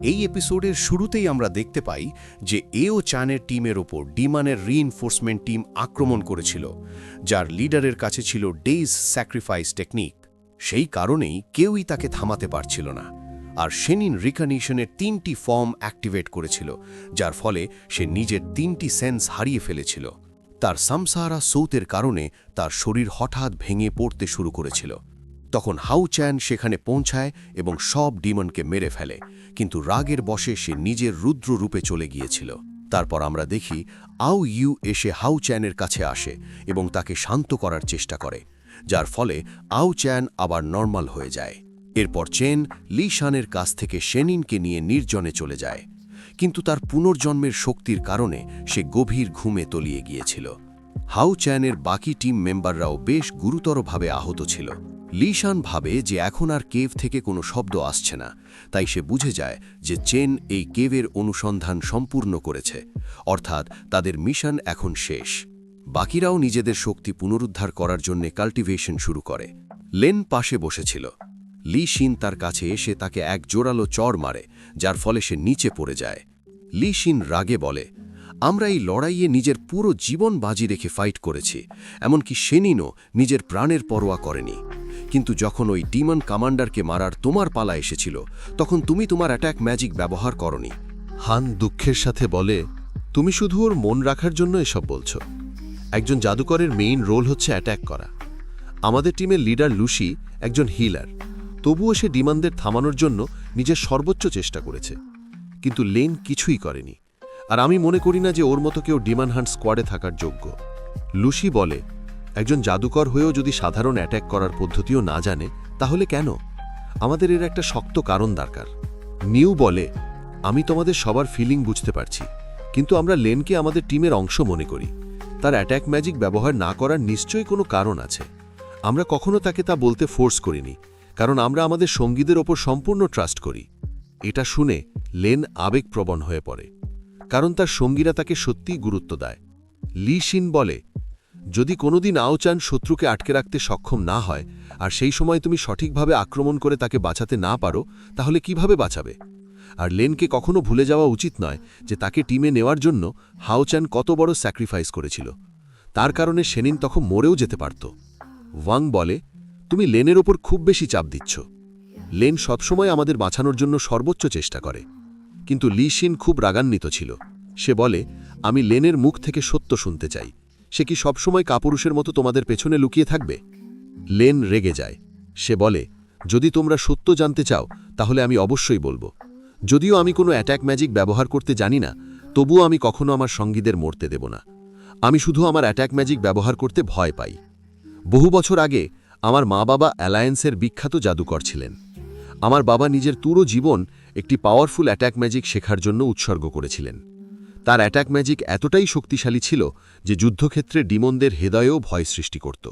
এই এপিসোডের শুরুতেই আমরা দেখতে পাই যে এও চানের টিমের ওপর ডিমানের রিইনফোর্সমেন্ট টিম আক্রমণ করেছিল, যার লিডারের কাছে ছিল ডেইজ স্যাক্রিফাইস টেকনিক। সেই কারণেই কেউই তাকে থামাতে পারছিল না। আর শেনিন রিকগনিশনের 3টি ফর্ম অ্যাক্টিভেট করেছিল, যার ফলে সে নিজের 3টি সেন্স হারিয়ে ফেলেছিল। তার সামসারা সৌতের কারণে তার শরীর হঠাৎ ভেঙে পড়তে শুরু করেছিল। তখন হাউ চ্যান সেখানে পৌঁছায় এবং সব ডিমনকে মেরে ফেলে, কিন্তু রাগের বশে সে নিজের রুদ্র রূপে চলে গিয়েছিল। তারপর আমরা দেখি আও ইউ এসে হাউ চ্যানের কাছে আসে এবং তাকে শান্ত করার চেষ্টা করে, যার ফলে আও চ্যান আবার নর্মাল হয়ে যায়। এরপর চেন লি শানের কাছ থেকে শেনিনকে নিয়ে নির্জনে চলে যায়, কিন্তু তার পুনর্জন্মের শক্তির কারণে সে গভীর ঘুমে তলিয়ে গিয়েছিল। হাউ চ্যানের বাকি টিম মেম্বাররাও বেশ গুরুতরভাবে আহত ছিল। লি শান ভাবে যে এখন আর কেভ থেকে কোনো শব্দ আসছে না, তাই সে বুঝে যায় যে চেন এই কেভের অনুসন্ধান সম্পূর্ণ করেছে, অর্থাৎ তাদের মিশন এখন শেষ। বাকিরাও নিজেদের শক্তি পুনরুদ্ধার করার জন্য কাল্টিভেশন শুরু করে। লেন পাশে বসেছিল। লি শিন তার কাছে এসে তাকে এক জোরালো চড় মারে, যার ফলে সে নিচে পড়ে যায়। লি শিন রাগে বলে, আমরা এই লড়াইয়ে নিজের পুরো জীবন বাজি রেখে ফাইট করেছি, এমনকি শেনিনও নিজের প্রাণের পরোয়া করেনি। কিন্তু যখন ওই ডিমন কমান্ডারকে মারার তোমার পালা এসেছিল, তখন তুমি তোমার অ্যাটাক ম্যাজিক ব্যবহার করনি। হান দুঃখের সাথে বলে, তুমি শুধু ওর মন রাখার জন্য এসব বলছো। একজন জাদুকরের মেইন রোল হচ্ছে অ্যাট্যাক করা। আমাদের টিমের লিডার লুসি একজন হিলার, তবুও সে ডিমানদের থামানোর জন্য নিজের সর্বোচ্চ চেষ্টা করেছে, কিন্তু লেন কিছুই করেনি। আর আমি মনে করি না যে ওর মতো কেউ ডিমান হান্ট স্কোয়াডে থাকার যোগ্য। লুসি বলে, একজন জাদুকর হয়েও যদি সাধারণ অ্যাট্যাক করার পদ্ধতিও না জানে, তাহলে কেন? আমাদের এর একটা শক্ত কারণ দরকার। নিউ বলে, আমি তোমাদের সবার ফিলিং বুঝতে পারছি, কিন্তু আমরা লেনকে আমাদের টিমের অংশ মনে করি। তার অ্যাট্যাক ম্যাজিক ব্যবহার না করার নিশ্চয়ই কোনো কারণ আছে। আমরা কখনো তাকে তা বলতে ফোর্স করিনি, কারণ আমরা আমাদের সঙ্গীদের ওপর সম্পূর্ণ ট্রাস্ট করি। এটা শুনে লেন আবেগপ্রবণ হয়ে পড়ে, কারণ তার সঙ্গীরা তাকে সত্যিই গুরুত্ব দেয়। লি শিন বলে, যদি কোনোদিন আও চান শত্রুকে আটকে রাখতে সক্ষম না হয়, আর সেই সময় তুমি সঠিকভাবে আক্রমণ করে তাকে বাঁচাতে না পারো, তাহলে কিভাবে বাঁচাবে? আর লেনকে কখনো ভুলে যাওয়া উচিত নয় যে তাকে টিমে নেওয়ার জন্য হাও চান কত বড় স্যাক্রিফাইস করেছিল। তার কারণে শেনিন তখন মরেও যেতে পারত। ওয়াং বলে, তুমি লেনের ওপর খুব বেশি চাপ দিচ্ছ। লেন সবসময় আমাদের বাঁচানোর জন্য সর্বোচ্চ চেষ্টা করে। কিন্তু লি শিন খুব রাগান্বিত ছিল। সে বলে, আমি লেনের মুখ থেকে সত্য শুনতে চাই। সে কি সবসময় কাপুরুষের মতো তোমাদের পেছনে লুকিয়ে থাকবে? লেন রেগে যায়। সে বলে, যদি তোমরা সত্য জানতে চাও, তাহলে আমি অবশ্যই বলবো। যদিও আমি কোনো অ্যাট্যাক ম্যাজিক ব্যবহার করতে জানি না, তবুও আমি কখনো আমার সঙ্গীদের মরতে দেব না। আমি শুধু আমার অ্যাট্যাক ম্যাজিক ব্যবহার করতে ভয় পাই। বহু বছর আগে আমার মা বাবা অ্যালায়েন্সের বিখ্যাত জাদুকর ছিলেন। আমার বাবা নিজের পুরো জীবন একটি পাওয়ারফুল অ্যাট্যাক ম্যাজিক শেখার জন্য উৎসর্গ করেছিলেন। তার অ্যাট্যাক ম্যাজিক এতটাই শক্তিশালী ছিল যে যুদ্ধক্ষেত্রে ডিমনদের হৃদয়েও ভয় সৃষ্টি করত।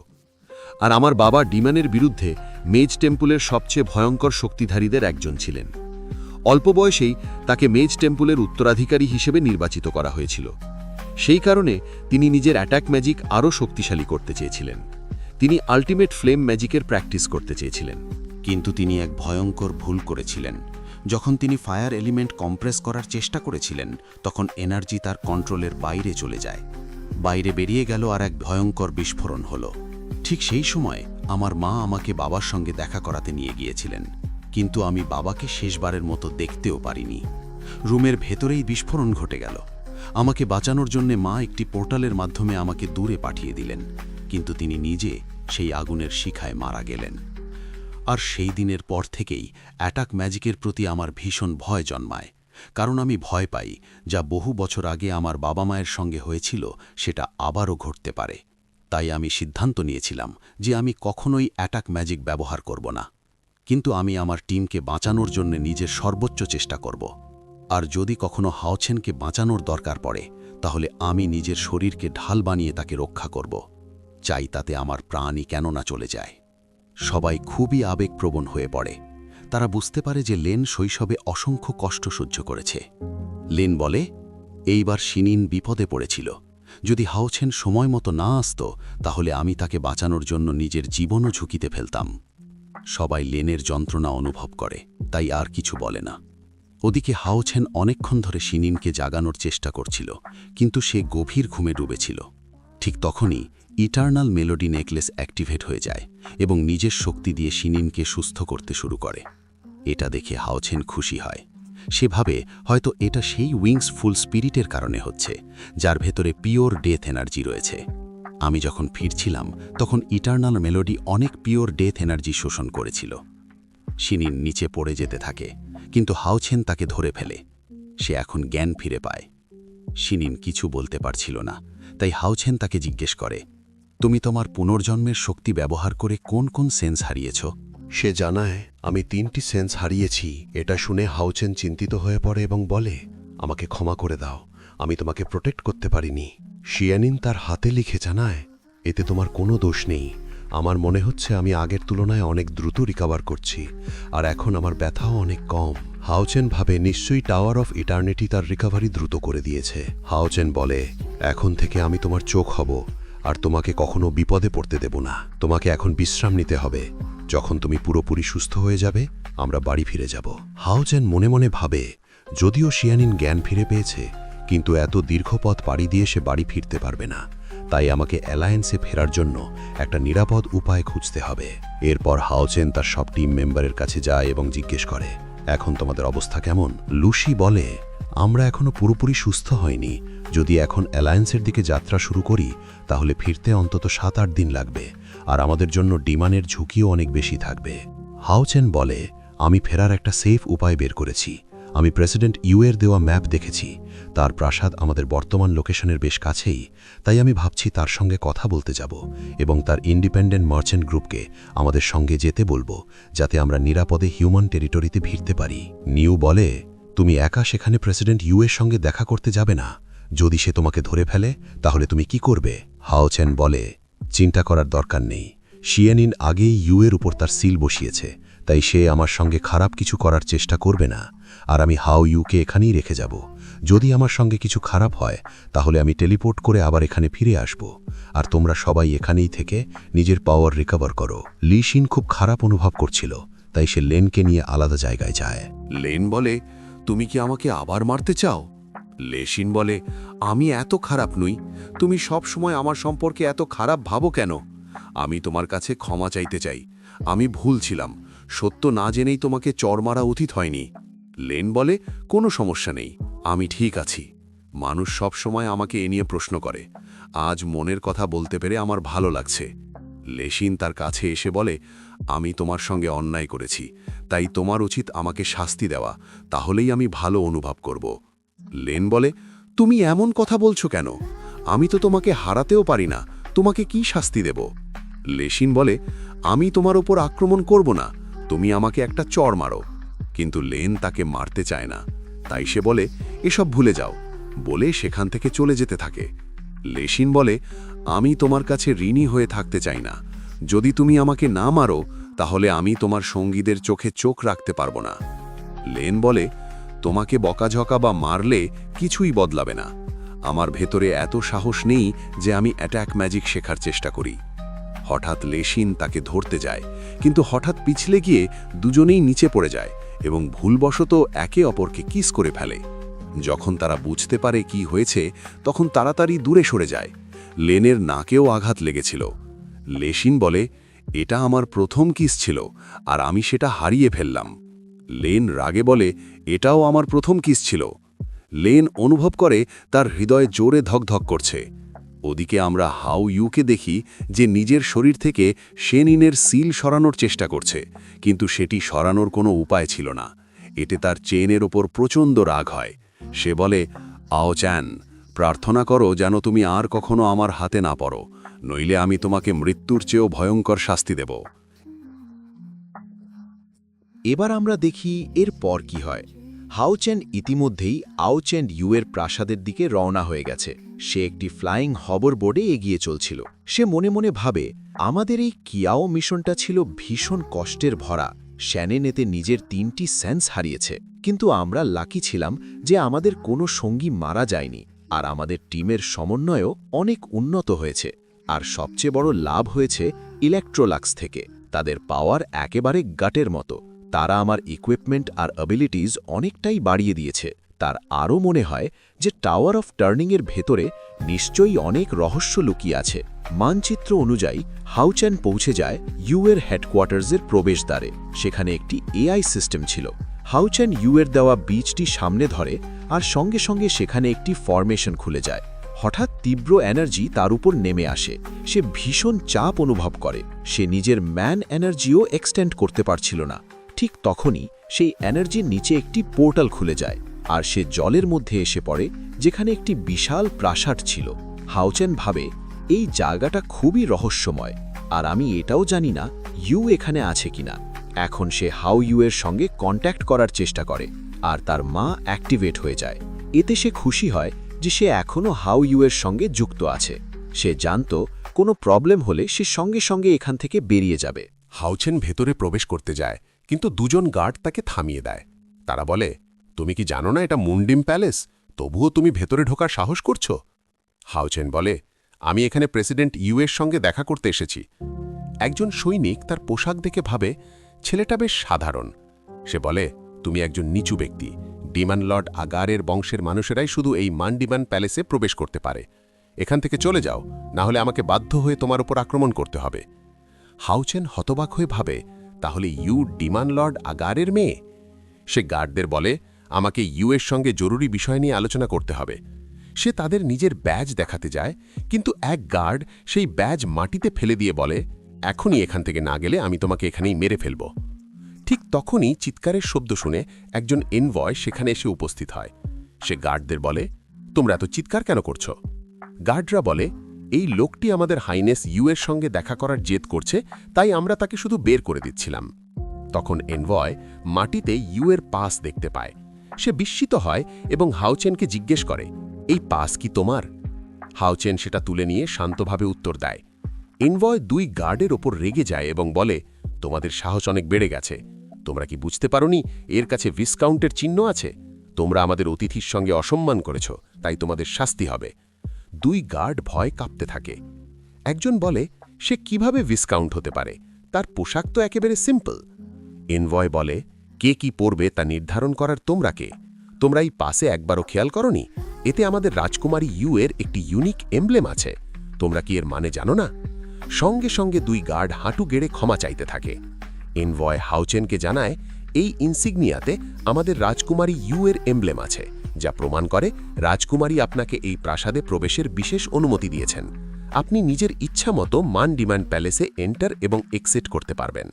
আর আমার বাবা ডিমনের বিরুদ্ধে মেজ টেম্পলের সবচেয়ে ভয়ঙ্কর শক্তিধারীদের একজন ছিলেন। অল্প বয়সেই তাকে মেজ টেম্পলের উত্তরাধিকারী হিসেবে নির্বাচিত করা হয়েছিল। সেই কারণে তিনি নিজের অ্যাট্যাক ম্যাজিক আরও শক্তিশালী করতে চেয়েছিলেন। তিনি আল্টিমেট ফ্লেম ম্যাজিকের প্র্যাকটিস করতে চেয়েছিলেন। কিন্তু তিনি এক ভয়ঙ্কর ভুল করেছিলেন। যখন তিনি ফায়ার এলিমেন্ট কম্প্রেস করার চেষ্টা করেছিলেন, তখন এনার্জি তার কন্ট্রোলের বাইরে চলে যায়। বাইরে বেরিয়ে গেল আর এক ভয়ঙ্কর বিস্ফোরণ হলো। ঠিক সেই সময় আমার মা আমাকে বাবার সঙ্গে দেখা করাতে নিয়ে গিয়েছিলেন, কিন্তু আমি বাবাকে শেষবারের মতো দেখতেও পারিনি। রুমের ভেতরেই বিস্ফোরণ ঘটে গেল। আমাকে বাঁচানোর জন্য মা একটি পোর্টালের মাধ্যমে আমাকে দূরে পাঠিয়ে দিলেন, কিন্তু তিনি নিজে সেই আগুনের শিখায় মারা গেলেন। আর সেই দিনের পর থেকেই অ্যাটাক ম্যাজিকের প্রতি আমার ভীষণ ভয় জন্মায়, কারণ আমি ভয় পাই যা বহু বছর আগে আমার বাবা মায়ের সঙ্গে হয়েছিল সেটা আবারও ঘটতে পারে। তাই আমি সিদ্ধান্ত নিয়েছিলাম যে আমি কখনোই অ্যাটাক ম্যাজিক ব্যবহার করব না, কিন্তু আমি আমার টিমকে বাঁচানোর জন্য নিজের সর্বোচ্চ চেষ্টা করব। আর যদি কখনো হাওছেনকে বাঁচানোর দরকার পড়ে, তাহলে আমি নিজের শরীরকে ঢাল বানিয়ে তাকে রক্ষা করব। চাই তাতে আমার প্রাণই কেন না চলে যায়। সবাই খুবই আবেগপ্রবণ হয়ে পড়ে। তারা বুঝতে পারে যে লেন শৈশবে অসংখ্য কষ্ট সহ্য করেছে। লেন বলে, এইবার শিনিন বিপদে পড়েছিল। যদি হাওছেন সময় মতো না আসত, তাহলে আমি তাকে বাঁচানোর জন্য নিজের জীবনও ঝুঁকিতে ফেলতাম। সবাই লেনের যন্ত্রণা অনুভব করে, তাই আর কিছু বলে না। ওদিকে হাওছেন অনেকক্ষণ ধরে শিনিনকে জাগানোর চেষ্টা করছিল, কিন্তু সে গভীর ঘুমে ডুবেছিল। ঠিক তখনই ইটার্নাল মেলোডি নেকলেস অ্যাক্টিভেট হয়ে যায় এবং নিজের শক্তি দিয়ে শিনিনকে সুস্থ করতে শুরু করে। এটা দেখে হাওছেন খুশি হয়। সে ভাবে হয়তো এটা সেই উইংস ফুল স্পিরিটের কারণে হচ্ছে, যার ভেতরে পিওর ডেথ এনার্জি রয়েছে। আমি যখন ফিরছিলাম তখন ইটার্নাল মেলোডি অনেক পিওর ডেথ এনার্জি শোষণ করেছিল। শিনিন নিচে পড়ে যেতে থাকে, কিন্তু হাওছেন তাকে ধরে ফেলে। সে এখন জ্ঞান ফিরে পায়। শিনিন কিছু বলতে পারছিল না, তাই হাওছেন তাকে জিজ্ঞেস করে, তুমি তোমার পুনর্জন্মের শক্তি ব্যবহার করে কোন কোন সেন্স হারিয়েছ? সে জানায়, আমি 3টি সেন্স হারিয়েছি। এটা শুনে হাওছেন চিন্তিত হয়ে পড়ে এবং বলে, আমাকে ক্ষমা করে দাও, আমি তোমাকে প্রোটেক্ট করতে পারিনি। শিয়ানিন তার হাতে লিখে জানায়, এতে তোমার কোনো দোষ নেই। আমার মনে হচ্ছে আমি আগের তুলনায় অনেক দ্রুত রিকভার করছি, আর এখন আমার ব্যথাও অনেক কম। হাওচেন ভাবে নিশ্চয়ই টাওয়ার অফ ইটার্নিটি তার রিকভারি দ্রুত করে দিয়েছে। হাওচেন বলে, এখন থেকে আমি তোমার চোখ হব, আর তোমাকে কখনো বিপদে পড়তে দেব না। তোমাকে এখন বিশ্রাম নিতে হবে। যখন তুমি পুরোপুরি সুস্থ হয়ে যাবে, আমরা বাড়ি ফিরে যাব। হাওচেন মনে মনে ভাবে, যদিও শিয়ানিন জ্ঞান ফিরে পেয়েছে, কিন্তু এত দীর্ঘ পথ পাড়ি দিয়ে সে বাড়ি ফিরতে পারবে না। তাই আমাকে অ্যালায়েন্সে ফেরার জন্য একটা নিরাপদ উপায় খুঁজতে হবে। এরপর হাওচেন তার সব টিম মেম্বারের কাছে যায় এবং জিজ্ঞেস করে, এখন তোমাদের অবস্থা কেমন? লুসি বলে, আমরা এখনো পুরোপুরি সুস্থ হয়নি। যদি এখন অ্যালায়েন্সের দিকে যাত্রা শুরু করি, তাহলে ফিরতে অন্তত 7-8 দিন লাগবে, আর আমাদের জন্য ডিমানের ঝুঁকিও অনেক বেশি থাকবে। হাওচেন বলে, আমি ফেরার একটা সেফ উপায় বের করেছি। আমি প্রেসিডেন্ট ইউয়ের দেওয়া ম্যাপ দেখেছি। তার প্রাসাদ আমাদের বর্তমান লোকেশনের বেশ কাছেই, তাই আমি ভাবছি তার সঙ্গে কথা বলতে যাব এবং তার ইন্ডিপেন্ডেন্ট মার্চেন্ট গ্রুপকে আমাদের সঙ্গে যেতে বলবো, যাতে আমরা নিরাপদে হিউম্যান টেরিটরিতে ভিড়তে পারি। নিউ বলে, তুমি একা সেখানে প্রেসিডেন্ট ইউয়ের সঙ্গে দেখা করতে যাবে না। যদি সে তোমাকে ধরে ফেলে, তাহলে তুমি কি করবে? হাওচেন বলে, চিন্তা করার দরকার নেই। শিয়ানিন আগেই ইউয়ের উপর তার সিল বসিয়েছে, তাই সে আমার সঙ্গে খারাপ কিছু করার চেষ্টা করবে না। আর আমি হাও ইউকে এখানেই রেখে যাব। যদি আমার সঙ্গে কিছু খারাপ হয়, তাহলে আমি টেলিপোর্ট করে আবার এখানে ফিরে আসব, আর তোমরা সবাই এখানেই থেকে নিজের পাওয়ার রিকভার করো। লি শিন খুব খারাপ অনুভব করছিল, তাই সে লেনকে নিয়ে আলাদা জায়গায় যায়। লেন বলে, তুমি কি আমাকে আবার মারতে চাও? লেশিন বলে, আমি এত খারাপ নই। তুমি সব সময় আমার সম্পর্কে এত খারাপ ভাবো কেন? আমি তোমার কাছে ক্ষমা চাইতে চাই। আমি ভুল ছিলাম। সত্য না জেনেই তোমাকে চর মারা উচিত হয়নি। লেন বলে, কোনো সমস্যা নেই, আমি ঠিক আছি। মানুষ সব সময় আমাকে এ নিয়ে প্রশ্ন করে। আজ মনের কথা বলতে পেরে আমার ভালো লাগছে। লেশিন তার কাছে এসে বলে, আমি তোমার সঙ্গে অন্যায় করেছি, তাই তোমার উচিত আমাকে শাস্তি দেওয়া, তাহলেই আমি ভালো অনুভব করব। লেন বলে, তুমি এমন কথা বলছো কেন? আমি তো তোমাকে হারাতেও পারি না, তোমাকে কি শাস্তি দেব? লেশিন বলে, আমি তোমার ওপর আক্রমণ করব না, তুমি আমাকে একটা চড় মারো। কিন্তু লেন তাকে মারতে চায় না, তাই সে বলে, এসব ভুলে যাও, বলে সেখান থেকে চলে যেতে থাকে। লেশিন বলে, আমি তোমার কাছে ঋণী হয়ে থাকতে চাই না। যদি তুমি আমাকে না মারো, তাহলে আমি তোমার সঙ্গীদের চোখে চোখ রাখতে পারবো না। লেন বলে, তোমাকে বকাঝকা বা মারলে কিছুই বদলাবে না। আমার ভেতরে এত সাহস নেই যে আমি অ্যাটাক ম্যাজিক শেখার চেষ্টা করি। হঠাৎ লেশিন তাকে ধরতে যায়, কিন্তু হঠাৎ পিছলে গিয়ে দুজনেই নিচে পড়ে যায় এবং ভুলবশত একে অপরকে কিস করে ফেলে। যখন তারা বুঝতে পারে কি হয়েছে, তখন তাড়াতাড়ি দূরে সরে যায়। লেনের নাকেও আঘাত লেগেছিল। লেশিন বলে, এটা আমার প্রথম কিস ছিল, আর আমি সেটা হারিয়ে ফেললাম। লেন রাগে বলে, এটাও আমার প্রথম কিস ছিল। লেন অনুভব করে তার হৃদয় জোরে ধকধক করছে। ওদিকে আমরা হাও ইউকে দেখি যে নিজের শরীর থেকে শেনিনের সিল সরানোর চেষ্টা করছে, কিন্তু সেটি সরানোর কোনো উপায় ছিল না। এতে তার চেনের ওপর প্রচণ্ড রাগ হয়। সে বলে, আওচ্যান, প্রার্থনা করো যেন তুমি আর কখনো আমার হাতে না পড়ো, নইলে আমি তোমাকে মৃত্যুর চেয়েও ভয়ঙ্কর শাস্তি দেব। এবার আমরা দেখি এর পর কি হয়। হাওচেন ইতিমধ্যেই আওচেন ইউয়ের প্রাসাদের দিকে রওনা হয়ে গেছে। সে একটি ফ্লাইং হবর বোর্ডে এগিয়ে চলছিল। সে মনে মনে ভাবে, আমাদের এই কিয়াও মিশনটা ছিল ভীষণ কষ্টের ভরা। শ্যানেন এতে নিজের 3টি সেন্স হারিয়েছে, কিন্তু আমরা লাকি ছিলাম যে আমাদের কোনো সঙ্গী মারা যায়নি, আর আমাদের টিমের সমন্বয়ও অনেক উন্নত হয়েছে। আর সবচেয়ে বড় লাভ হয়েছে ইলেকট্রোলাক্স থেকে। তাদের পাওয়ার একেবারে গাটের মতো। তারা আমার ইকুইপমেন্ট আর অ্যাবিলিটিজ অনেকটাই বাড়িয়ে দিয়েছে। তার আরও মনে হয় যে টাওয়ার অফ টার্নিংয়ের ভেতরে নিশ্চয়ই অনেক রহস্য লুকিয়ে আছে। মানচিত্র অনুযায়ী হাউচেন পৌঁছে যায় ইউএর হেডকোয়ার্টার্সের প্রবেশদ্বারে। সেখানে একটি এআই সিস্টেম ছিল। হাউচেন ইউএর দেওয়া বীজটি সামনে ধরে আর সঙ্গে সঙ্গে সেখানে একটি ফরমেশন খুলে যায়। হঠাৎ তীব্র এনার্জি তার উপর নেমে আসে। সে ভীষণ চাপ অনুভব করে। সে নিজের ম্যান এনার্জিও এক্সটেন্ড করতে পারছিল না। ঠিক তখনই সেই এনার্জির নিচে একটি পোর্টাল খুলে যায় আর সে জলের মধ্যে এসে পড়ে, যেখানে একটি বিশাল প্রাসাদ ছিল। হাউচেন ভাবে এই জায়গাটা খুবই রহস্যময়, আর আমি এটাও জানি না ইউ এখানে আছে কিনা। এখন সে হাউ ইউয়ের সঙ্গে কন্ট্যাক্ট করার চেষ্টা করে আর তার মা অ্যাক্টিভেট হয়ে যায়। এতে সে খুশি হয় যে সে এখনও হাউ ইউয়ের সঙ্গে যুক্ত আছে। সে জানত কোনো প্রবলেম হলে সে সঙ্গে সঙ্গে এখান থেকে বেরিয়ে যাবে। হাউচেন ভেতরে প্রবেশ করতে যায়, কিন্তু দুজন গার্ড তাকে থামিয়ে দেয়। তারা বলে, তুমি কি জানো না এটা মুন্ডিম প্যালেস? তবুও তুমি ভেতরে ঢোকার সাহস করছো? হাউচেন বলে, আমি এখানে প্রেসিডেন্ট ইউএর সঙ্গে দেখা করতে এসেছি। একজন সৈনিক তার পোশাক দেখে ভাবে ছেলেটা বেশ সাধারণ। সে বলে, তুমি একজন নিচু ব্যক্তি। ডিমান লর্ড আগারের বংশের মানুষেরাই শুধু এই মানডিমান প্যালেসে প্রবেশ করতে পারে। এখান থেকে চলে যাও, না হলে আমাকে বাধ্য হয়ে তোমার উপর আক্রমণ করতে হবে। হাউচেন হতবাক হয়ে ভাবে, তাহলে ইউ ডিমান লর্ড আগারের মেয়ে? সে গার্ডদের বলে, আমাকে ইউএর সঙ্গে জরুরি বিষয় নিয়ে আলোচনা করতে হবে। সে তাদের নিজের ব্যাজ দেখাতে যায়, কিন্তু এক গার্ড সেই ব্যাজ মাটিতে ফেলে দিয়ে বলে, এখনই এখান থেকে না গেলে আমি তোমাকে এখানেই মেরে ফেলব। ঠিক তখনই চিৎকারের শব্দ শুনে একজন এনভয় সেখানে এসে উপস্থিত হয়। সে গার্ডদের বলে, তোমরা এত চিৎকার কেন করছো? গার্ডরা বলে, এই লোকটি আমাদের হাইনেস ইউএর সঙ্গে দেখা করার জেদ করছে, তাই আমরা তাকে শুধু বের করে দিচ্ছিলাম। তখন এনভয় মাটিতে ইউএর পাস দেখতে পায়। সে বিস্মিত হয় এবং হাউচেনকে জিজ্ঞেস করে, এই পাস কি তোমার? হাউচেন সেটা তুলে নিয়ে শান্তভাবে উত্তর দেয়। এনভয় দুই গার্ডের ওপর রেগে যায় এবং বলে, তোমাদের সাহস অনেক বেড়ে গেছে। তোমরা কি বুঝতে পারোনি এর কাছে ভিসকাউন্টের চিহ্ন আছে? তোমরা আমাদের অতিথির সঙ্গে অসম্মান করেছ, তাই তোমাদের শাস্তি হবে। দুই গার্ড ভয় কাঁপতে থাকে। একজন বলে, সে কিভাবে ভিসকাউন্ট হতে পারে? তার পোশাক তো একেবারে সিম্পল। এনভয় বলে, কে কি পরবে তা নির্ধারণ করার তোমরা কে? তোমরা এই পাশে একবারও খেয়াল করনি? এতে আমাদের রাজকুমারী ইউ এর একটি ইউনিক এমব্লেম আছে। তোমরা কি এর মানে জানো না? সঙ্গে সঙ্গে দুই গার্ড হাঁটু গেড়ে ক্ষমা চাইতে থাকে। এনভয় হাউচেনকে জানায়, এই ইনসিগনিয়াতে আমাদের রাজকুমারী ইউ এর এমব্লেম আছে, যা প্রমাণ করে রাজকুমারী আপনাকে এই প্রাসাদে প্রবেশের বিশেষ অনুমতি দিয়েছেন। আপনি নিজের ইচ্ছা মতো মান ডিমান্ড প্যালেসে এন্টার এবং এক্সিট করতে পারবেন।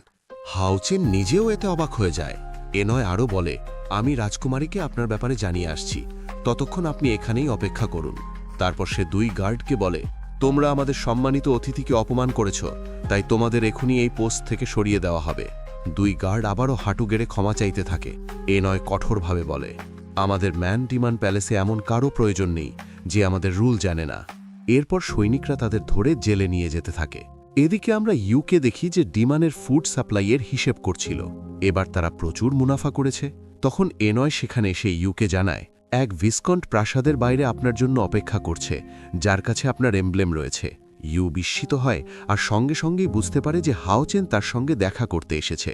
হাউচেন নিজেও এতে অবাক হয়ে যায়। এনয় আরও বলে, আমি রাজকুমারীকে আপনার ব্যাপারে জানিয়ে আসছি, ততক্ষণ আপনি এখানেই অপেক্ষা করুন। তারপর সে দুই গার্ডকে বলে, তোমরা আমাদের সম্মানিত অতিথিকে অপমান করেছ, তাই তোমাদের এখনই এই পোস্ট থেকে সরিয়ে দেওয়া হবে। দুই গার্ড আবারও হাঁটু গেড়ে ক্ষমা চাইতে থাকে। এনয় কঠোরভাবে বলে, আমাদের ম্যান ডিমান প্যালেসে এমন কারও প্রয়োজন নেই যে আমাদের রুল জানে না। এরপর সৈনিকরা তাদের ধরে জেলে নিয়ে যেতে থাকে। এদিকে আমরা ইউকে দেখি যে ডিমানের ফুড সাপ্লাইয়ের হিসেব করছিল। এবার তারা প্রচুর মুনাফা করেছে। তখন এনয় সেখানে এসে ইউকে জানায়, এক ভিসকন্ট প্রাসাদের বাইরে আপনার জন্য অপেক্ষা করছে, যার কাছে আপনার এমব্লেম রয়েছে। ইউ বিস্মিত হয় আর সঙ্গে সঙ্গেই বুঝতে পারে যে হাউচেন তার সঙ্গে দেখা করতে এসেছে,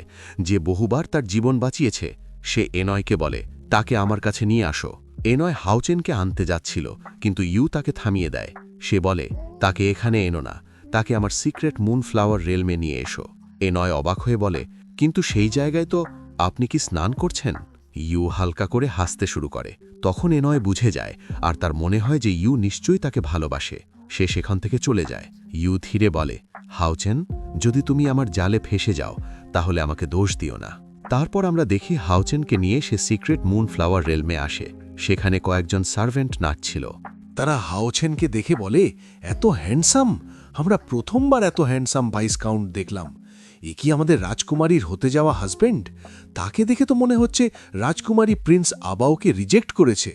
যে বহুবার তার জীবন বাঁচিয়েছে। সে এনয়কে বলে, তাকে আমার কাছে নিয়ে আসো। এনয় হাউচেনকে আনতে যাচ্ছিল, কিন্তু ইউ তাকে থামিয়ে দেয়। সে বলে, তাকে এখানে এনো না, তাকে আমার সিক্রেট মুনফ্লাওয়ার রেলমে নিয়ে এসো। এনয় অবাক হয়ে বলে, কিন্তু সেই জায়গায় তো আপনি কি স্নান করছেন? ইউ হালকা করে হাসতে শুরু করে। তখন এনয় বুঝে যায় আর তার মনে হয় যে ইউ নিশ্চয়ই তাকে ভালোবাসে। সে সেখান থেকে চলে যায়। ইউ ধীরে বলে, হাউচেন, যদি তুমি আমার জালে ফেসে যাও তাহলে আমাকে দোষ দিও না। তারপর আমরা দেখি হাউচেনকে নিয়ে সে সিক্রেট মুনফ্লাওয়ার রেলমে আসে। সেখানে কয়েকজন সার্ভেন্ট নাচছিল। তারা হাউচেনকে দেখে বলে, এত হ্যান্ডসাম! আমরা প্রথমবার এত হ্যান্ডসাম ভাইসকাউন্ট দেখলাম। এ কি আমাদের রাজকুমারীর হতে যাওয়া হাজব্যান্ড? তাকে দেখে তো মনে হচ্ছে রাজকুমারী প্রিন্স আবাওকে রিজেক্ট করেছে।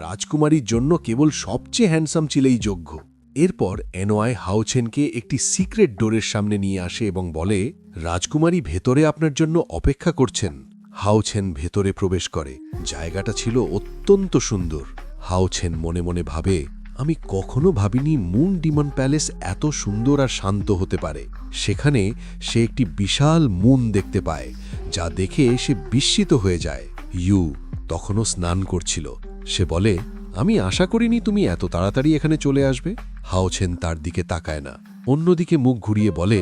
রাজকুমারীর জন্য কেবল সবচেয়ে হ্যান্ডসাম ছিলেই যোগ্য। এরপর এনওয়াই হাউচেনকে একটি সিক্রেট ডোরের সামনে নিয়ে আসে এবং বলে, রাজকুমারী ভেতরে আপনার জন্য অপেক্ষা করছেন। হাউচেন ভেতরে প্রবেশ করে। জায়গাটা ছিল অত্যন্ত সুন্দর। হাউচেন মনে মনে ভাবে, আমি কখনো ভাবিনি মুন ডিমন প্যালেস এত সুন্দর আর শান্ত হতে পারে। সেখানে সে একটি বিশাল মুন দেখতে পায়, যা দেখে সে বিস্মিত হয়ে যায়। ইউ তখনও স্নান করছিল। সে বলে, আমি আশা করিনি তুমি এত তাড়াতাড়ি এখানে চলে আসবে। হাওছেন তার দিকে তাকায় না, অন্যদিকে মুখ ঘুরিয়ে বলে,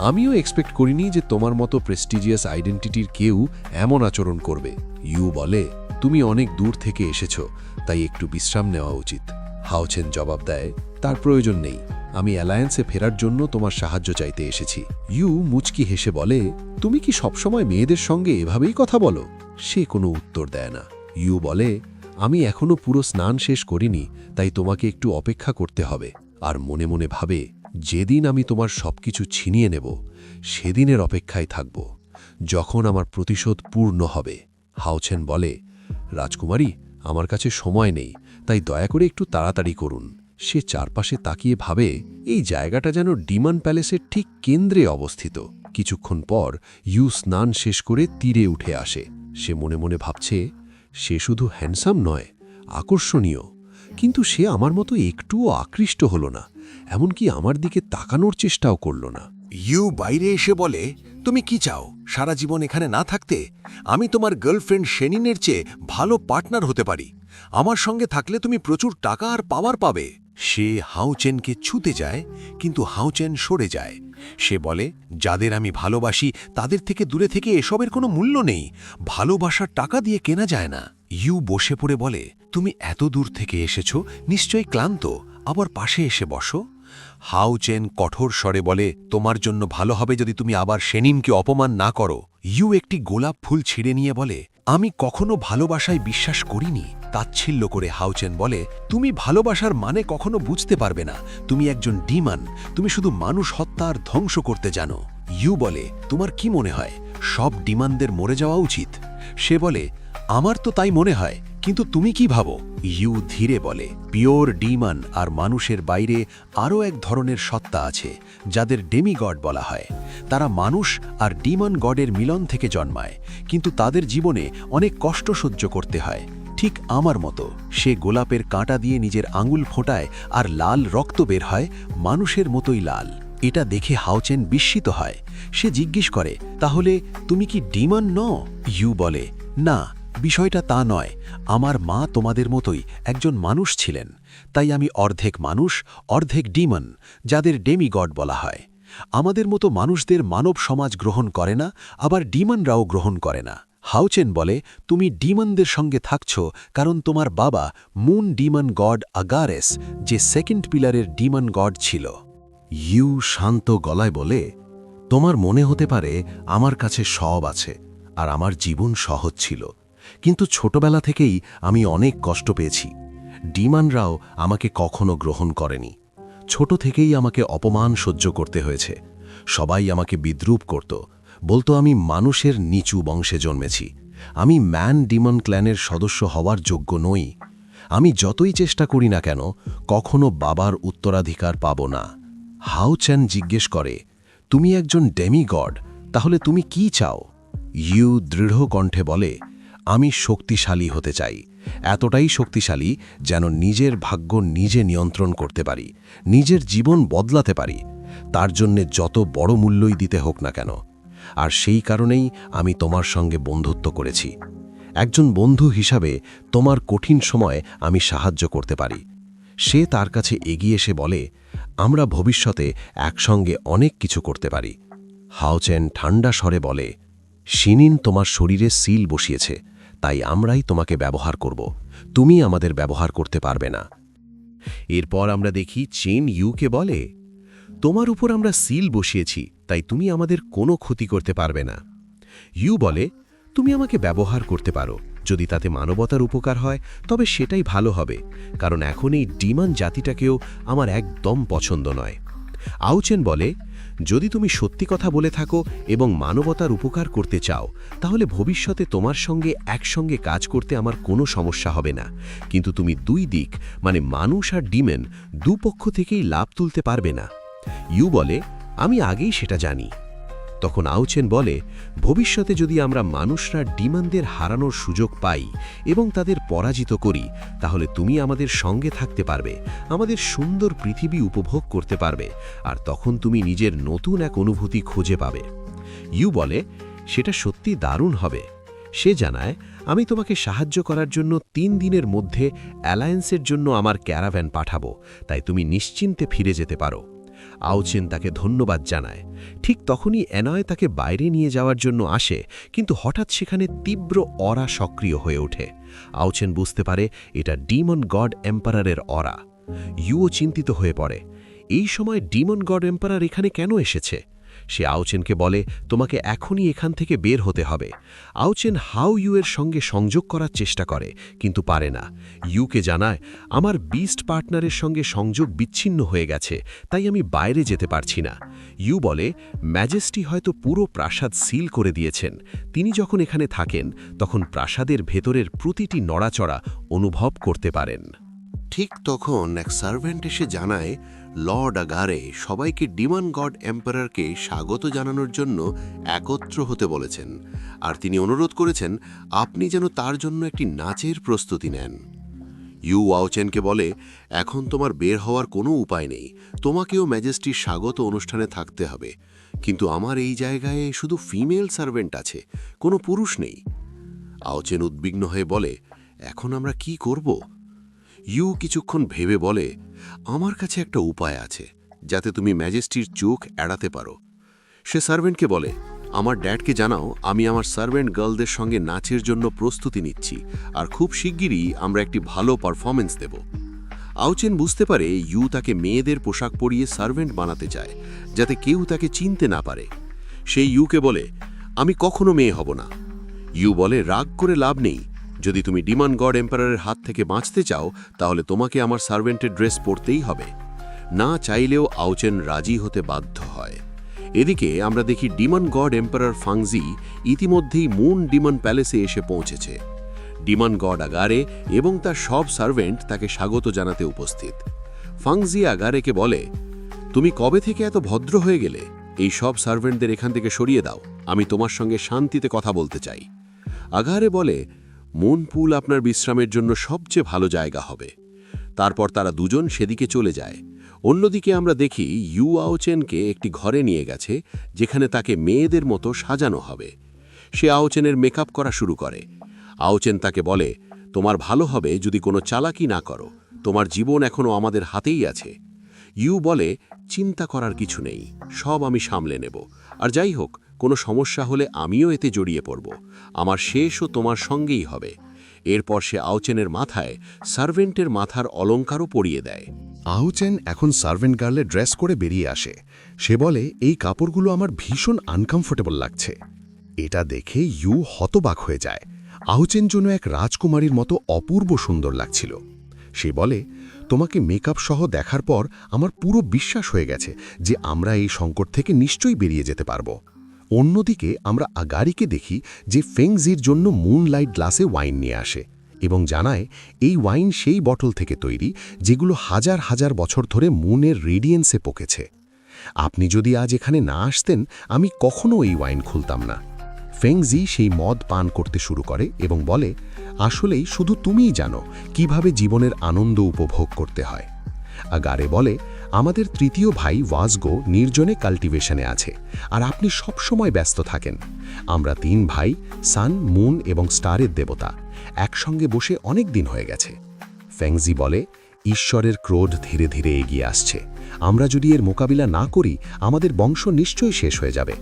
আমিও এক্সপেক্ট করিনি যে তোমার মতো প্রেস্টিজিয়াস আইডেন্টিটির কেউ এমন আচরণ করবে। ইউ বলে, তুমি অনেক দূর থেকে এসেছো, তাই একটু বিশ্রাম নেওয়া উচিত। হাওছেন জবাব দেয়, তার প্রয়োজন নেই, আমি অ্যালায়েন্সে ফেরার জন্য তোমার সাহায্য চাইতে এসেছি। ইউ মুচকি হেসে বলে, তুমি কি সবসময় মেয়েদের সঙ্গে এভাবেই কথা বলো? সে কোনো উত্তর দেয় না। ইউ বলে, আমি এখনো পুরো স্নান শেষ করিনি, তাই তোমাকে একটু অপেক্ষা করতে হবে। আর মনে মনে ভাবে, যেদিন আমি তোমার সবকিছু ছিনিয়ে নেব, সেদিনের অপেক্ষায় থাকব, যখন আমার প্রতিশোধ পূর্ণ হবে। হাওছেন বলে, রাজকুমারী, আমার কাছে সময় নেই, তাই দয়া করে একটু তাড়াতাড়ি করুন। সে চারপাশে তাকিয়ে ভাবে, এই জায়গাটা যেন ডিমন প্যালেসের ঠিক কেন্দ্রে অবস্থিত। কিছুক্ষণ পর ইউ স্নান শেষ করে তীরে উঠে আসে। সে মনে মনে ভাবছে, সে শুধু হ্যান্ডসাম নয়, আকর্ষণীয়, কিন্তু সে আমার মতো একটুও আকৃষ্ট হল না, এমনকি আমার দিকে তাকানোর চেষ্টাও করল না। ইউ বাইরে এসে বলে, তুমি কি চাও, সারা জীবন এখানে না থাকতে? আমি তোমার গার্লফ্রেন্ড শেনিনের চেয়ে ভালো পার্টনার হতে পারি। আমার সঙ্গে থাকলে তুমি প্রচুর টাকা আর পাওয়ার পাবে। সে হাওচেনকে ছুতে যায়, কিন্তু হাওচেন সরে যায়। সে বলে, যাদের আমি ভালোবাসি তাদের থেকে দূরে থেকে এসবের কোনো মূল্য নেই। ভালোবাসার টাকা দিয়ে কেনা যায় না। ইউ বসে পড়ে বলে, তুমি এত দূর থেকে এসেছো, নিশ্চয়ই ক্লান্ত, আবার পাশে এসে বসো। হাওচেন কঠোর স্বরে বলে, তোমার জন্য ভালো হবে যদি তুমি আবার শেনিনকে অপমান না করো। ইউ একটি গোলাপ ফুল ছিঁড়ে নিয়ে বলে, আমি কখনো ভালোবাসায় বিশ্বাস করিনি। তাচ্ছিল্য করে হাওচেন বলে, তুমি ভালোবাসার মানে কখনো বুঝতে পারবে না। তুমি একজন ডিমন, তুমি শুধু মানুষ হত্যা আর ধ্বংস করতে জানো। ইউ বলে, তোমার কি মনে হয় সব ডিমানদের মরে যাওয়া উচিত? সে বলে, আমার তো তাই মনে হয়, কিন্তু তুমি কি ভাবো? ইউ ধীরে বলে, পিওর ডিমন আর মানুষের বাইরে আরও এক ধরনের সত্তা আছে, যাদের ডেমিগড বলা হয়। তারা মানুষ আর ডিমন গডের মিলন থেকে জন্মায়, কিন্তু তাদের জীবনে অনেক কষ্ট সহ্য করতে হয়, ঠিক আমার মতো। সে গোলাপের কাঁটা দিয়ে নিজের আঙুল ফোটায় আর লাল রক্ত বের হয়, মানুষের মতোই লাল। এটা দেখে হাওচেন বিস্মিত হয়। সে জিজ্ঞেস করে, তাহলে তুমি কি ডিমন নও? ইউ বলে, না, বিষয়টা তা নয়। আমার মা তোমাদের মতোই একজন মানুষ ছিলেন, তাই আমি অর্ধেক মানুষ অর্ধেক ডিমন, যাদের ডেমিগড বলা হয়। আমাদের মতো মানুষদের মানব সমাজ গ্রহণ করে না, আবার ডিমনরাও গ্রহণ করে না। হাওচেন বলে, তুমি ডিমনদের সঙ্গে থাকছ কারণ তোমার বাবা মুন ডিমন গড আগারেস, যে সেকেন্ড পিলারের ডিমন গড ছিল। ইউ শান্ত গলায় বলে, তোমার মনে হতে পারে আমার কাছে সব আছে আর আমার জীবন সহজ ছিল, কিন্তু ছোটবেলা থেকেই আমি অনেক কষ্ট পেয়েছি। ডিমানরাও আমাকে কখনো গ্রহণ করেনি। ছোট থেকেই আমাকে অপমান সহ্য করতে হয়েছে। সবাই আমাকে বিদ্রূপ করত, বলতো আমি মানুষের নিচু বংশে জন্মেছি, আমি ম্যান ডিমন ক্ল্যানের সদস্য হওয়ার যোগ্য নই। আমি যতই চেষ্টা করি না কেন, কখনো বাবার উত্তরাধিকার পাব না। হাওচেন জিজ্ঞেস করে, তুমি একজন ডেমিগড, তাহলে তুমি কি চাও? ইউ দৃঢ় কণ্ঠে বলে, আমি শক্তিশালী হতে চাই, এতটাই শক্তিশালী যেন নিজের ভাগ্য নিজে নিয়ন্ত্রণ করতে পারি, নিজের জীবন বদলাতে পারি, তার জন্যে যত বড় মূল্যই দিতে হোক না কেন। আর সেই কারণেই আমি তোমার সঙ্গে বন্ধুত্ব করেছি। একজন বন্ধু হিসাবে তোমার কঠিন সময়ে আমি সাহায্য করতে পারি। সে তার কাছে এগিয়ে এসে বলে, আমরা ভবিষ্যতে একসঙ্গে অনেক কিছু করতে পারি। হাওচেন ঠান্ডা স্বরে বলে, শিনিন তোমার শরীরে সিল বসিয়েছে, তাই আমরাই তোমাকে ব্যবহার করব, তুমি আমাদের ব্যবহার করতে পারবে না। এরপর আমরা দেখি চেন ইউকে বলে, তোমার উপর আমরা সিল বসিয়েছি, তাই তুমি আমাদের কোনো ক্ষতি করতে পারবে না। ইউ বলে, তুমি আমাকে ব্যবহার করতে পারো, যদি তাতে মানবতার উপকার হয় তবে সেটাই ভালো হবে, কারণ এখন এই ডিমন জাতিটাকেও আমার একদম পছন্দ নয়। আউচেন বলে, যদি তুমি সত্যি কথা বলে থাকো এবং মানবতার উপকার করতে চাও, তাহলে ভবিষ্যতে তোমার সঙ্গে একসঙ্গে কাজ করতে আমার কোনো সমস্যা হবে না, কিন্তু তুমি দুই দিক মানে মানুষ আর ডিমন দুপক্ষ থেকেই লাভ তুলতে পারবে না। ইউ বলে, আমি আগেই সেটা জানি। তখন আউচেন বলে, ভবিষ্যতে যদি আমরা মানুষরা ডিমনদের হারানোর সুযোগ পাই এবং তাদের পরাজিত করি, তাহলে তুমি আমাদের সঙ্গে থাকতে পারবে, আমাদের সুন্দর পৃথিবী উপভোগ করতে পারবে, আর তখন তুমি নিজের নতুন এক অনুভূতি খুঁজে পাবে। ইউ বলে, সেটা সত্যি দারুণ হবে। সে জানায়, আমি তোমাকে সাহায্য করার জন্য 3 দিনের মধ্যে অ্যালায়েন্সের জন্য আমার ক্যারাভ্যান পাঠাবো, তাই তুমি নিশ্চিন্তে ফিরে যেতে পারো। আউচেন তাকে ধন্যবাদ জানায়। ঠিক তখনই অ্যানয় তাকে বাইরে নিয়ে যাওয়ার জন্য আসে, কিন্তু হঠাৎ সেখানে তীব্র অরা সক্রিয় হয়ে ওঠে। আউচেন বুঝতে পারে এটা ডিমন গড এম্পারারের অরা। ইউও চিন্তিত হয়ে পড়ে। এই সময় ডিমন গড এম্পারার এখানে কেন এসেছে? সে আউচেনকে বলে, তোমাকে এখনই এখান থেকে বের হতে হবে। আউচেন হাউ ইউয়ের সঙ্গে সংযোগ করার চেষ্টা করে, কিন্তু পারে না। ইউকে জানায়, আমার বিস্ট পার্টনারের সঙ্গে সংযোগ বিচ্ছিন্ন হয়ে গেছে, তাই আমি বাইরে যেতে পারছি না। ইউ বলে, ম্যাজেস্টি হয়তো পুরো প্রাসাদ সিল করে দিয়েছেন। তিনি যখন এখানে থাকেন, তখন প্রাসাদের ভেতরের প্রতিটি নড়াচড়া অনুভব করতে পারেন। ঠিক তখন এক সার্ভেন্ট এসে জানায়, লর্ড আগারে সবাইকে ডিমন গড এম্পারারকে স্বাগত জানানোর জন্য একত্র হতে বলেছেন, আর তিনি অনুরোধ করেছেন আপনি যেন তার জন্য একটি নাচের প্রস্তুতি নেন। ইউ আউচেনকে বলে, এখন তোমার বের হওয়ার কোনো উপায় নেই, তোমাকেও ম্যাজেস্টির স্বাগত অনুষ্ঠানে থাকতে হবে, কিন্তু আমার এই জায়গায় শুধু ফিমেল সার্ভেন্ট আছে, কোনো পুরুষ নেই। আউচেন উদ্বিগ্ন হয়ে বলে, এখন আমরা কি করব? ইউ কিছুক্ষণ ভেবে বলে, আমার কাছে একটা উপায় আছে, যাতে তুমি ম্যাজেস্টির চোখ এড়াতে পারো। সে সার্ভেন্টকে বলে, আমার ড্যাডকে জানাও আমি আমার সার্ভেন্ট গার্লদের সঙ্গে নাচের জন্য প্রস্তুতি নিচ্ছি, আর খুব শিগগিরই আমরা একটি ভালো পারফরমেন্স দেব। আউচেন বুঝতে পারে ইউ তাকে মেয়েদের পোশাক পরিয়ে সার্ভেন্ট বানাতে চায়, যাতে কেউ তাকে চিনতে না পারে। সেই ইউকে বলে, আমি কখনো মেয়ে হব না। ইউ বলে, রাগ করে লাভ নেই, যদি তুমি ডিমন গড এম্পারারের হাত থেকে বাঁচতে চাও, তাহলে তোমাকে আমার সার্ভেন্টের ড্রেস পরতেই হবে। না চাইলেও আউচেন রাজি হতে বাধ্য হয়। এদিকে আমরা দেখি ডিমন গড এম্পারার ফাংজি ইতিমধ্যেই মুন ডিমন প্যালেসে এসে পৌঁছেছে। ডিমন গড আগারে এবং তার সব সার্ভেন্ট তাকে স্বাগত জানাতে উপস্থিত। ফাংজি আগারেকে বলে, তুমি কবে থেকে এত ভদ্র হয়ে গেলে? এই সব সার্ভেন্টদের এখান থেকে সরিয়ে দাও, আমি তোমার সঙ্গে শান্তিতে কথা বলতে চাই। আগারে বলে, মুন পুল আপনার বিশ্রামের জন্য সবচেয়ে ভালো জায়গা হবে। তারপর তারা দুজন সেদিকে চলে যায়। অন্যদিকে আমরা দেখি ইউ আউচেনকে একটি ঘরে নিয়ে গেছে, যেখানে তাকে মেয়েদের মতো সাজানো হবে। সে আউচেনের মেকআপ করা শুরু করে। আউচেন তাকে বলে, তোমার ভালো হবে যদি কোনো চালাকি না করো, তোমার জীবন এখনও আমাদের হাতেই আছে। ইউ বলে, চিন্তা করার কিছু নেই, সব আমি সামলে নেব, আর যাই হোক কোনো সমস্যা হলে আমিও এতে জড়িয়ে পড়ব, আমার শেষও তোমার সঙ্গেই হবে। এরপর সে আউচেনের মাথায় সার্ভেন্টের মাথার অলঙ্কারও পরিয়ে দেয়। আউচেন এখন সার্ভেন্ট গার্লে ড্রেস করে বেরিয়ে আসে। সে বলে, এই কাপড়গুলো আমার ভীষণ আনকমফোর্টেবল লাগছে। এটা দেখে ইউ হতবাক হয়ে যায়। আউচেন জন্য এক রাজকুমারীর মতো অপূর্ব সুন্দর লাগছিল। সে বলে, তোমাকে মেকআপ সহ দেখার পর আমার পুরো বিশ্বাস হয়ে গেছে যে আমরা এই সংকট থেকে নিশ্চয়ই বেরিয়ে যেতে পারব। অন্যদিকে আমরা আগারিকে দেখি যে ফেংজির জন্য মুনলাইট গ্লাসে ওয়াইন নিয়ে আসে এবং জানায় এই ওয়াইন সেই বটল থেকে তৈরি যেগুলো হাজার হাজার বছর ধরে মুনের রেডিয়েন্সে পকেছে। আপনি যদি আজ এখানে না আসতেন, আমি কখনো এই ওয়াইন খুলতাম না। ফেংজি সেই মদ পান করতে শুরু করে এবং বলে, আসলেই শুধু তুমিই জানো কিভাবে জীবনের আনন্দ উপভোগ করতে হয়। আগারে বলে, আমাদের তৃতীয় ভাই ওয়াজগো নির্জনে কাল্টিভেশনে আছে, আর আপনি সব সময় ব্যস্ত থাকেন। আমরা 3 ভাই, সান, মুন এবং স্টারের দেবতা, একসঙ্গে বসে অনেক দিন হয়ে গেছে। ফেংজি বলে, ঈশ্বরের ক্রোধ ধীরে ধীরে এগিয়ে আসছে। আমরা যদি এর মোকাবিলা না করি, আমাদের বংশ নিশ্চয়ই শেষ হয়ে যাবে।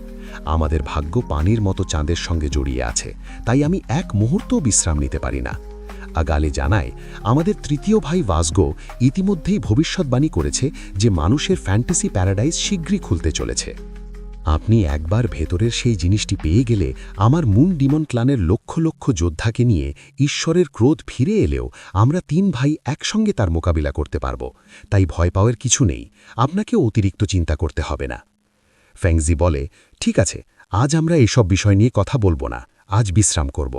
আমাদের ভাগ্য পানির মতো চাঁদের সঙ্গে জড়িয়ে আছে, তাই আমি এক মুহূর্তও বিশ্রাম নিতে পারি না। আগালে জানায়, আমাদের তৃতীয় ভাই ওয়াজগো ইতিমধ্যেই ভবিষ্যৎবাণী করেছে যে মানুষের ফ্যান্টাসি প্যারাডাইস শীঘ্রই খুলতে চলেছে। আপনি একবার ভেতরের সেই জিনিসটি পেয়ে গেলে আমার মুন ডিমন ক্লানের লক্ষ লক্ষ যোদ্ধাকে নিয়ে ঈশ্বরের ক্রোধ ফিরে এলেও আমরা 3 ভাই একসঙ্গে তার মোকাবিলা করতে পারব। তাই ভয় পাওয়ার কিছু নেই, আপনাকে অতিরিক্ত চিন্তা করতে হবে না। ফেংজি বলে, ঠিক আছে, আজ আমরা এসব বিষয় নিয়ে কথা বলবো না, আজ বিশ্রাম করব।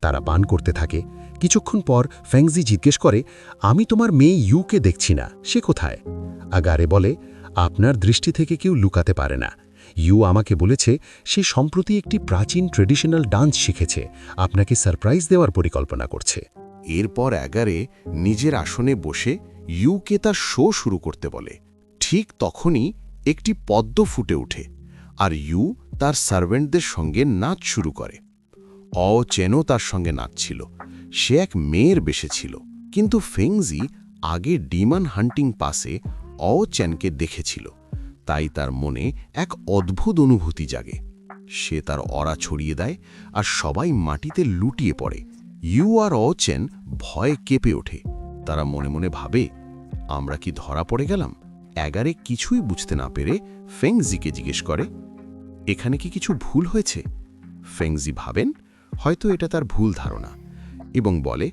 তারা পান করতে থাকে। কিছুক্ষণ পর ফেংজি জিজ্ঞেস করে, আমি তোমার মেয়ে ইউকে দেখছি না, সে কোথায়? আগারে বলে, আপনার দৃষ্টি থেকে কেউ লুকাতে পারে না। ইউ আমাকে বলেছে সে সম্প্রতি একটি প্রাচীন ট্রেডিশনাল ডান্স শিখেছে, আপনাকে সারপ্রাইজ দেওয়ার পরিকল্পনা করছে। এরপর অ্যাগারে নিজের আসনে বসে ইউকে তার শো শুরু করতে বলে। ঠিক তখনই একটি পদ্ম ফুটে ওঠে আর ইউ তার সার্ভেন্টদের সঙ্গে নাচ শুরু করে। চেনও তার সঙ্গে নাচছিল। সে এক মেয়ের বেশে ছিল, কিন্তু ফেংজি আগে ডিমন হান্টিং পাসে চেনকে দেখেছিল, তাই তার মনে এক অদ্ভুত অনুভূতি জাগে। সে তার অরা ছড়িয়ে দেয় আর সবাই মাটিতে লুটিয়ে পড়ে। ইউ আর চেন ভয়ে কেঁপে ওঠে। তারা মনে মনে ভাবে, আমরা কি ধরা পড়ে গেলাম? অ্যাগারে কিছুই বুঝতে না পেরে ফেংজিকে জিজ্ঞেস করে, এখানে কি কিছু ভুল হয়েছে? ফেংজি ভাবেন হয়তো এটা তার ভুল ধারণা এবং বলে,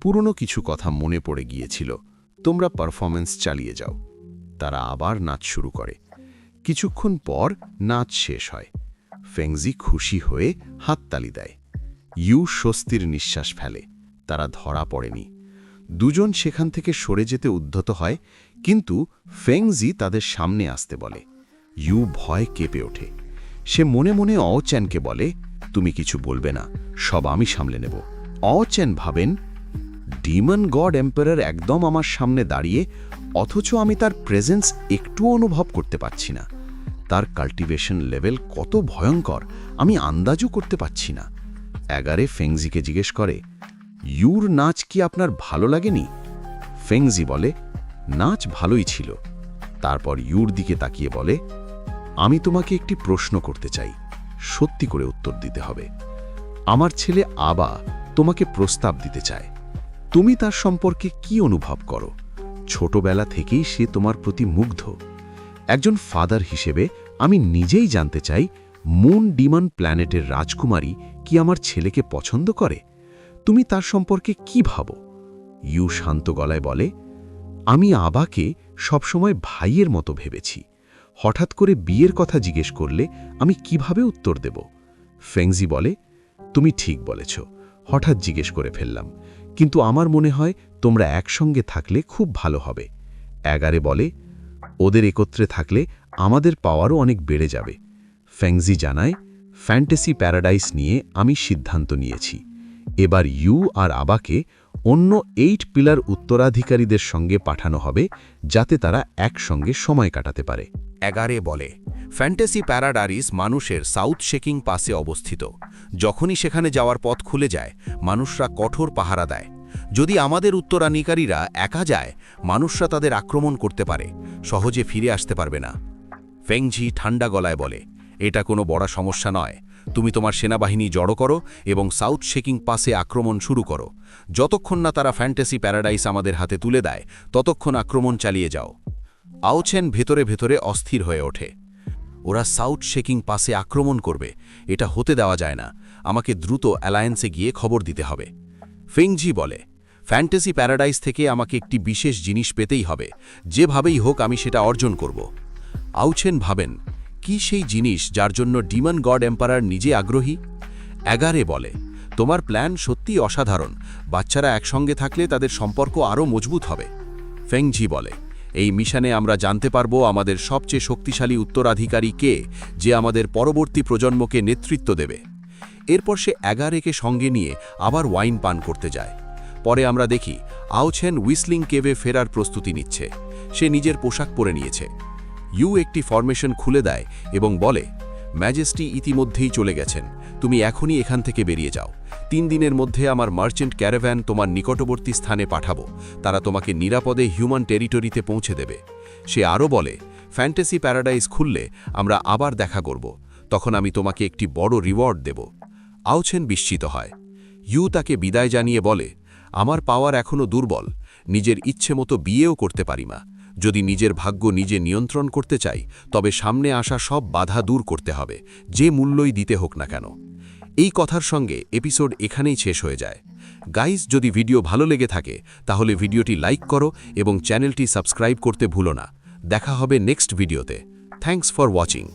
পুরনো কিছু কথা মনে পড়ে গিয়েছিল, তোমরা পারফরমেন্স চালিয়ে যাও। তারা আবার নাচ শুরু করে। কিছুক্ষণ পর নাচ শেষ হয়। ফেংজি খুশি হয়ে হাততালি দেয়। ইউ স্বস্তির নিঃশ্বাস ফেলে। তারা ধরা পড়েনি। দুজন সেখান থেকে সরে যেতে উদ্ধত হয়, কিন্তু ফেংজি তাদের সামনে আসতে বলে। ইউ ভয় কেঁপে ওঠে। সে মনে মনে চ্যানকে বলে, তুমি কিছু বলবে না, সব আমি সামলে নেব। চ্যান ভাবেন, ডিমন গড এম্পারার একদম আমার সামনে দাঁড়িয়ে, অথচ আমি তার প্রেজেন্স একটুও অনুভব করতে পারছি না। তার কাল্টিভেশন লেভেল কত ভয়ঙ্কর আমি আন্দাজও করতে পারছি না। অ্যাগারে ফেংজিকে জিজ্ঞেস করে, ইউর নাচ কি আপনার ভালো লাগেনি? ফেংজি বলে, নাচ ভালোই ছিল। তারপর ইউর দিকে তাকিয়ে বলে, আমি তোমাকে একটি প্রশ্ন করতে চাই, সত্যি করে উত্তর দিতে হবে। আমার ছেলে আবা তোমাকে প্রস্তাব দিতে চায়। তুমি তার সম্পর্কে কি অনুভব করো? ছোটবেলা থেকেই সে তোমার প্রতি মুগ্ধ। একজন ফাদার হিসেবে আমি নিজেই জানতে চাই, মুন ডিমন প্ল্যানেটের রাজকুমারী কি আমার ছেলেকে পছন্দ করে? তুমি তার সম্পর্কে কি ভাবো? ইউ শান্ত গলায় বলে, আমি আবাকে সবসময় ভাইয়ের মতো ভেবেছি। হঠাৎ করে বিয়ের কথা জিজ্ঞেস করলে আমি কিভাবে উত্তর দেব? ফেংজি বলে, তুমি ঠিক বলেছ, হঠাৎ জিজ্ঞেস করে ফেললাম, কিন্তু আমার মনে হয় তোমরা একসঙ্গে থাকলে খুব ভালো হবে। অ্যাগারে বলে, ওদের একত্রে থাকলে আমাদের পাওয়ারও অনেক বেড়ে যাবে। ফেংজি জানায়, ফ্যান্টাসি প্যারাডাইস নিয়ে আমি সিদ্ধান্ত নিয়েছি। এবার ইউ আর আবাকে অন্য 8 পিলার উত্তরাধিকারীদের সঙ্গে পাঠানো হবে, যাতে তারা একসঙ্গে সময় কাটাতে পারে। অ্যাগারে বলে, ফ্যান্টাসি প্যারাডাইস মানুষের সাউথ শেকিং পাসে অবস্থিত। যখনই সেখানে যাওয়ার পথ খুলে যায়, মানুষরা কঠোর পাহারা দেয়। যদি আমাদের উত্তরাধিকারীরা একা যায়, মানুষরা তাদের আক্রমণ করতে পারে, সহজে ফিরে আসতে পারবে না। ফেংজি ঠান্ডা গলায় বলে, এটা কোনো বড় সমস্যা নয়। তুমি তোমার সেনাবাহিনী জড়ো করো এবং সাউথ শেকিং পাসে আক্রমণ শুরু করো। যতক্ষণ না তারা ফ্যান্টাসি প্যারাডাইস আমাদের হাতে তুলে দেয়, ততক্ষণ আক্রমণ চালিয়ে যাও। আওচেন ভেতরে ভেতরে অস্থির হয়ে ওঠে। ওরা সাউথ শেকিং পাসে আক্রমণ করবে, এটা হতে দেওয়া যায় না। আমাকে দ্রুত অ্যালায়েন্সে গিয়ে খবর দিতে হবে। ফেংজি বলে, ফ্যান্টাসি প্যারাডাইস থেকে আমাকে একটি বিশেষ জিনিস পেতেই হবে, যেভাবেই হোক আমি সেটা অর্জন করব। আওচেন ভাবেন, কি সেই জিনিস যার জন্য ডিমন গড এম্পারার নিজে আগ্রহী? অ্যাগারে বলে, তোমার প্ল্যান সত্যিই অসাধারণ। বাচ্চারা একসঙ্গে থাকলে তাদের সম্পর্ক আরও মজবুত হবে। ফেংজি বলে, এই মিশনে আমরা জানতে পারবো আমাদের সবচেয়ে শক্তিশালী উত্তরাধিকারী কে, যে আমাদের পরবর্তী প্রজন্মকে নেতৃত্ব দেবে। এরপর সে অ্যাগারেকে সঙ্গে নিয়ে আবার ওয়াইন পান করতে যায়। পরে আমরা দেখি আওচেন হুইসলিং কেভে ফেরার প্রস্তুতি নিচ্ছে। সে নিজের পোশাক পরে নিয়েছে। ইউ একটি ফরমেশন খুলে দেয় এবং বলে, ম্যাজেস্টি ইতিমধ্যেই চলে গেছেন, তুমি এখনই এখান থেকে বেরিয়ে যাও। 3 দিনের মধ্যে আমার মার্চেন্ট ক্যারাভ্যান তোমার নিকটবর্তী স্থানে পাঠাবো। তারা তোমাকে নিরাপদে হিউম্যান টেরিটরিতে পৌঁছে দেবে। সে আরও বলে, ফ্যান্টাসি প্যারাডাইস খুললে আমরা আবার দেখা করব, তখন আমি তোমাকে একটি বড় রিওয়ার্ড দেব। আওচেন বিস্মিত হয়। ইউ তাকে বিদায় জানিয়ে বলে, আমার পাওয়ার এখনও দুর্বল, নিজের ইচ্ছে মতো বিয়েও করতে পারি না। যদি নিজের ভাগ্য নিজে নিয়ন্ত্রণ করতে চাই, তবে সামনে আসা সব বাধা দূর করতে হবে, যে মূল্যই দিতে হোক না কেন। এই কথার সঙ্গে এপিসোড এখানেই শেষ হয়ে যায়। গাইস, যদি ভিডিও ভালো লেগে থাকে তাহলে ভিডিওটি লাইক করো এবং চ্যানেলটি সাবস্ক্রাইব করতে ভুলো না। দেখা হবে নেক্সট ভিডিওতে। Thanks for watching.